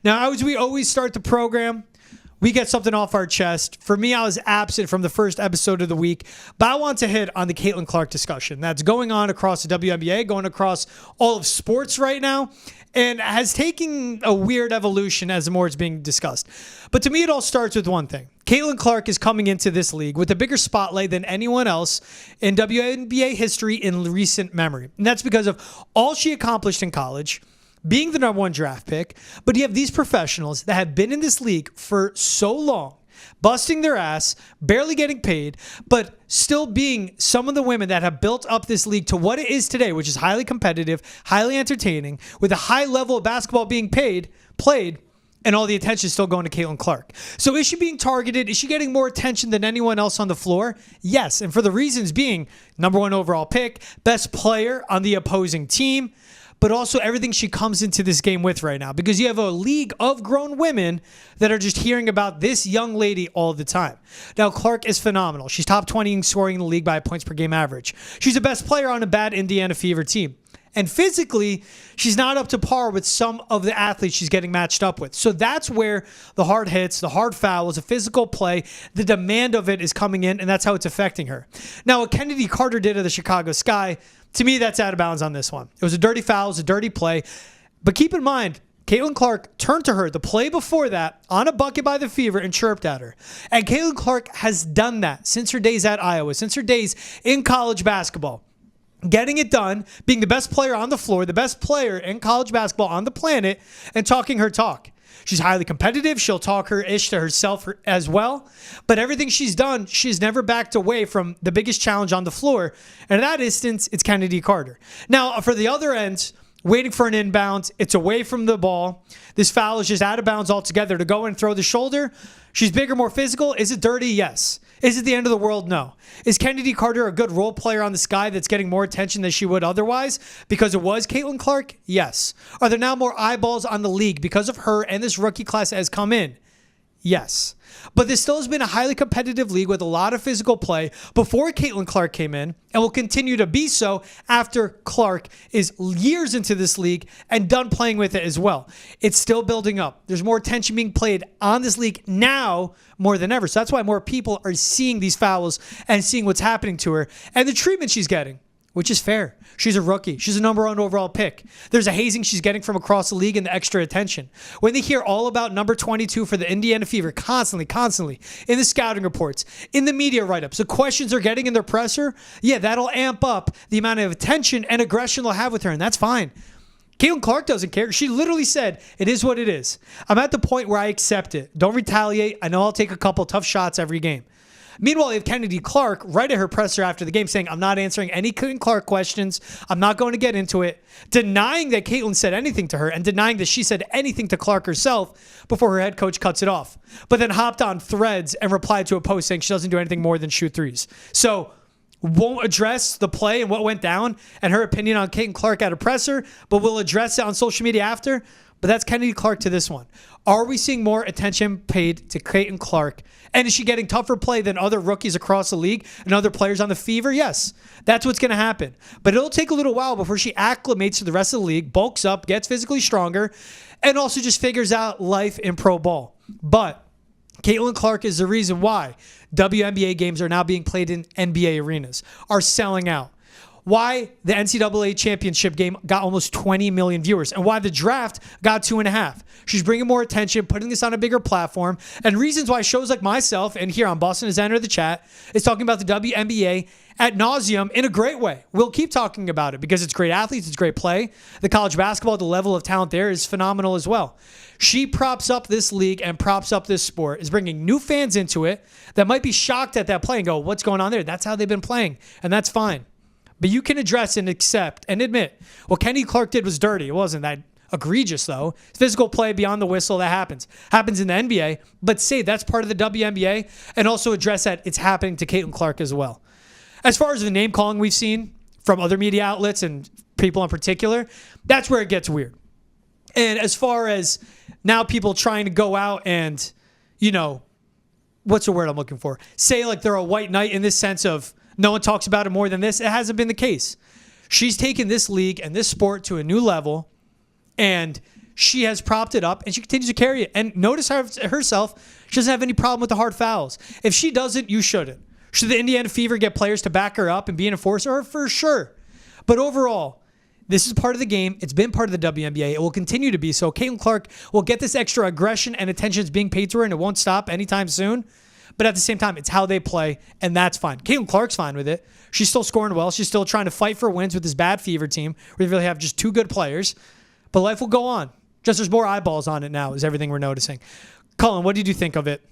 Now, as we always start the program, we get something off our chest. For me, I was absent from the first episode of the week, but I want to hit on the Caitlin Clark discussion that's going on across the WNBA, going across all of sports right now, and has taken a weird evolution as the more it's being discussed. But to me, it all starts with one thing. Caitlin Clark is coming into this league with a bigger spotlight than anyone else in WNBA history in recent memory. And that's because of all she accomplished in college, being the number one draft pick, but you have these professionals that have been in this league for so long, busting their ass, barely getting paid, but still being some of the women that have built up this league to what it is today, which is highly competitive, highly entertaining, with a high level of basketball being played, and all the attention is still going to Caitlin Clark. So is she being targeted? Is she getting more attention than anyone else on the floor? Yes, and for the reasons being number one overall pick, best player on the opposing team, but also everything she comes into this game with right now, because you have a league of grown women that are just hearing about this young lady all the time. Now, Clark is phenomenal. She's top 20 in scoring in the league by points per game average. She's the best player on a bad Indiana Fever team. And physically, she's not up to par with some of the athletes she's getting matched up with. So that's where the hard hits, the hard fouls, the physical play, the demand of it is coming in, and that's how it's affecting her. Now, what Kennedy Carter did at the Chicago Sky, to me, that's out of bounds on this one. It was a dirty foul, it was a dirty play. But keep in mind, Caitlin Clark turned to her the play before that on a bucket by the Fever and chirped at her. And Caitlin Clark has done that since her days at Iowa, since her days in college basketball. Getting it done, being the best player on the floor, the best player in college basketball on the planet, and talking her talk. She's highly competitive. She'll talk her ish to herself as well. But everything she's done, she's never backed away from the biggest challenge on the floor. And in that instance, it's Kennedy Carter. Now, for the other end, waiting for an inbound, it's away from the ball. This foul is just out of bounds altogether. To go and throw the shoulder, she's bigger, more physical. Is it dirty? Yes. Is it the end of the world? No. Is Kennedy Carter a good role player on the Sky that's getting more attention than she would otherwise because it was Caitlin Clark? Yes. Are there now more eyeballs on the league because of her and this rookie class that has come in? Yes. But this still has been a highly competitive league with a lot of physical play before Caitlin Clark came in, and will continue to be so after Clark is years into this league and done playing with it as well. It's still building up. There's more attention being played on this league now more than ever. So that's why more people are seeing these fouls and seeing what's happening to her and the treatment she's getting, which is fair. She's a rookie. She's a number one overall pick. There's a hazing she's getting from across the league and the extra attention. When they hear all about number 22 for the Indiana Fever constantly in the scouting reports, in the media write-ups, the questions they're getting in their presser, yeah, that'll amp up the amount of attention and aggression they'll have with her, and that's fine. Caitlin Clark doesn't care. She literally said, it is what it is. I'm at the point where I accept it. Don't retaliate. I know I'll take a couple tough shots every game. Meanwhile, you have Kennedy Clark right at her presser after the game saying, I'm not answering any Caitlin Clark questions. I'm not going to get into it. Denying that Caitlin said anything to her and denying that she said anything to Clark herself before her head coach cuts it off. But then hopped on Threads and replied to a post saying she doesn't do anything more than shoot threes. So won't address the play and what went down and her opinion on Caitlin Clark at a presser, but will address it on social media after. But that's Kennedy Clark to this one. Are we seeing more attention paid to Caitlin Clark? And is she getting tougher play than other rookies across the league and other players on the Fever? Yes, that's what's going to happen. But it'll take a little while before she acclimates to the rest of the league, bulks up, gets physically stronger, and also just figures out life in pro ball. But Caitlin Clark is the reason why WNBA games are now being played in NBA arenas, are selling out. Why the NCAA championship game got almost 20 million viewers and why the draft got 2.5. She's bringing more attention, putting this on a bigger platform, and reasons why shows like myself and here on Boston is Enter the Chat is talking about the WNBA ad nauseum in a great way. We'll keep talking about it because it's great athletes, it's great play. The college basketball, the level of talent there is phenomenal as well. She props up this league and props up this sport, is bringing new fans into it that might be shocked at that play and go, what's going on there? That's how they've been playing, and that's fine. But you can address and accept and admit what Kennedy Clark did was dirty. It wasn't that egregious, though. Physical play beyond the whistle, that happens. Happens in the NBA, but say that's part of the WNBA and also address that it's happening to Caitlin Clark as well. As far as the name calling we've seen from other media outlets and people in particular, that's where it gets weird. And as far as now people trying to go out and, you know, what's the word I'm looking for? Say like they're a white knight in this sense of no one talks about it more than this. It hasn't been the case. She's taken this league and this sport to a new level, and she has propped it up and she continues to carry it. And notice how herself, she doesn't have any problem with the hard fouls. If she doesn't, you shouldn't. Should the Indiana Fever get players to back her up and be an enforcer? For sure. But overall, this is part of the game. It's been part of the WNBA. It will continue to be so. Caitlin Clark will get this extra aggression and attention that's being paid to her, and it won't stop anytime soon. But at the same time, it's how they play, and that's fine. Caitlin Clark's fine with it. She's still scoring well. She's still trying to fight for wins with this bad Fever team. We really have just two good players. But life will go on. Just there's more eyeballs on it now is everything we're noticing. Colin, what did you think of it?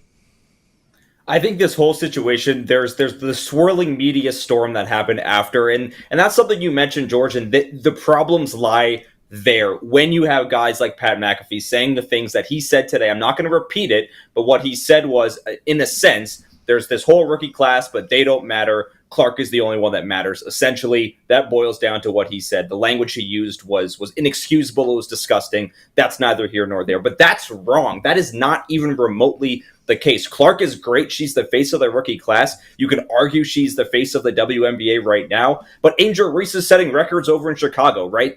I think this whole situation, there's the swirling media storm that happened after, and that's something you mentioned, George, and the problems lie there when you have guys like Pat McAfee saying the things that he said today. I'm not going to repeat it, but what he said was, in a sense, there's this whole rookie class, but they don't matter. Clark is the only one that matters. Essentially, that boils down to what he said. The language he used was inexcusable. It was disgusting. That's neither here nor there. But that's wrong. That is not even remotely the case. Clark is great. She's the face of the rookie class. You could argue she's the face of the WNBA right now. But Angel Reese is setting records over in Chicago, right?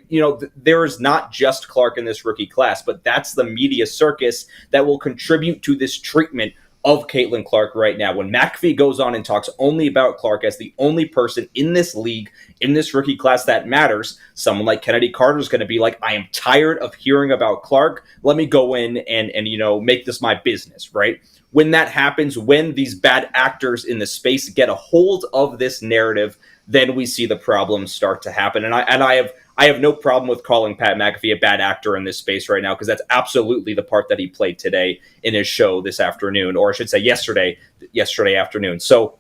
There is not just Clark in this rookie class, but that's the media circus that will contribute to this treatment of Caitlin Clark right now. When McAfee goes on and talks only about Clark as the only person in this league, in this rookie class that matters, someone like Kennedy Carter is going to be like, I am tired of hearing about Clark. Let me go in and make this my business, right? When that happens, when these bad actors in the space get a hold of this narrative, then we see the problems start to happen. And I have no problem with calling Pat McAfee a bad actor in this space right now, because that's absolutely the part that he played today in his show this afternoon, or I should say yesterday afternoon. So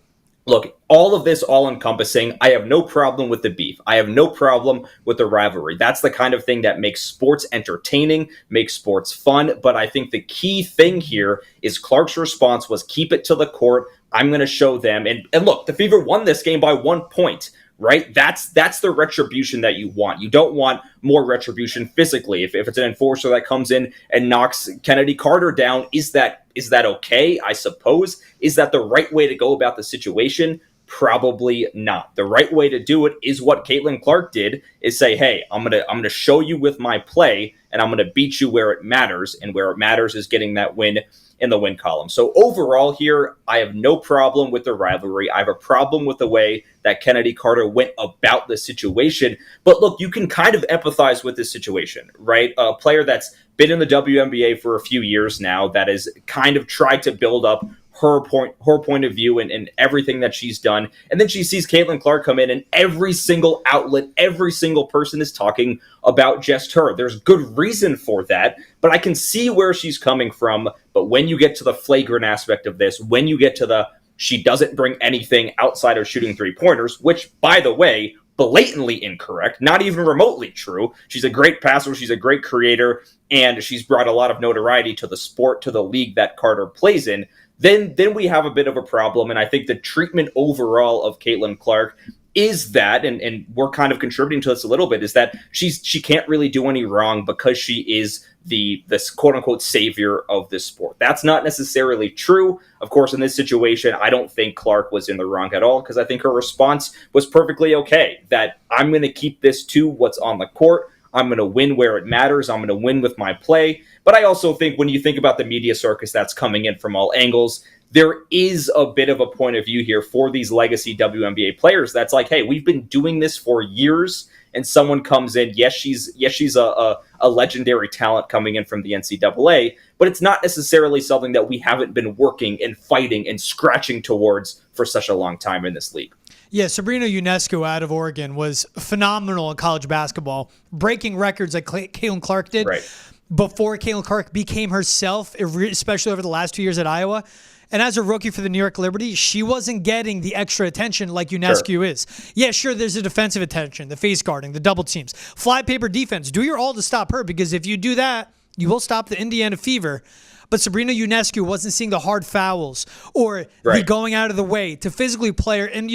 look, all of this all-encompassing, I have no problem with the beef. I have no problem with the rivalry. That's the kind of thing that makes sports entertaining, makes sports fun. But I think the key thing here is Clark's response was keep it to the court. I'm going to show them. And look, the Fever won this game by 1 point. Right? That's the retribution that you want. You don't want more retribution physically. If it's an enforcer that comes in and knocks Kennedy Carter down, is that okay? I suppose. Is that the right way to go about the situation? Probably not. The right way to do it is what Caitlin Clark did, is say, hey, I'm gonna show you with my play, and I'm gonna beat you where it matters, and where it matters is getting that win in the win column. So overall here, I have no problem with the rivalry. I have a problem with the way that Kennedy Carter went about the situation. But look, you can kind of empathize with this situation, right? A player that's been in the WNBA for a few years now, that has kind of tried to build up her point of view and everything that she's done. And then she sees Caitlin Clark come in, and every single outlet, every single person is talking about just her. There's good reason for that, but I can see where she's coming from. But when you get to the flagrant aspect of this, when you get to the she doesn't bring anything outside of shooting three-pointers, which, by the way, blatantly incorrect, not even remotely true. She's a great passer, she's a great creator, and she's brought a lot of notoriety to the sport, to the league that Carter plays in. Then we have a bit of a problem. And I think the treatment overall of Caitlin Clark is that, and we're kind of contributing to this a little bit, is that she can't really do any wrong because she is this quote unquote savior of this sport. That's not necessarily true. Of course, in this situation, I don't think Clark was in the wrong at all, because I think her response was perfectly okay, that I'm going to keep this to what's on the court. I'm going to win where it matters. I'm going to win with my play. But I also think when you think about the media circus that's coming in from all angles, there is a bit of a point of view here for these legacy WNBA players that's like, hey, we've been doing this for years, and someone comes in, yes, she's a legendary talent coming in from the NCAA, but it's not necessarily something that we haven't been working and fighting and scratching towards for such a long time in this league. Yeah, Sabrina Ionescu out of Oregon was phenomenal in college basketball, breaking records like Caitlin Clark did. Right. Before Caitlin Clark became herself, especially over the last 2 years at Iowa. And as a rookie for the New York Liberty, she wasn't getting the extra attention like Ionescu is. Yeah, sure, there's a defensive attention, the face guarding, the double teams, fly paper defense. Do your all to stop her, because if you do that, you will stop the Indiana Fever. But Sabrina Ionescu wasn't seeing the hard fouls or the going out of the way to physically play her and,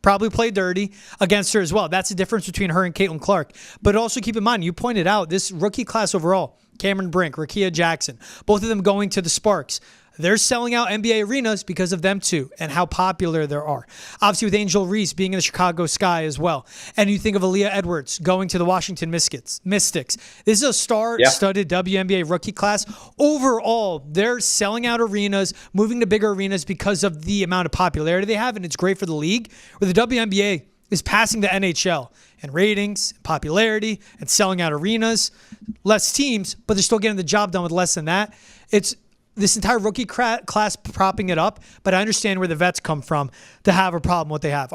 probably play dirty against her as well. That's the difference between her and Caitlin Clark. But also keep in mind, you pointed out, this rookie class overall, Cameron Brink, Rakia Jackson, both of them going to the Sparks. they're selling out NBA arenas because of them too and how popular they are. Obviously with Angel Reese being in the Chicago Sky as well. And you think of Aaliyah Edwards going to the Washington Mystics. This is a star-studded WNBA rookie class. Overall, they're selling out arenas, moving to bigger arenas because of the amount of popularity they have, and it's great for the league. Where the WNBA is passing the NHL in ratings, popularity, and selling out arenas. Less teams, but they're still getting the job done with less than that. It's this entire rookie class propping it up, but I understand where the vets come from to have a problem what they have.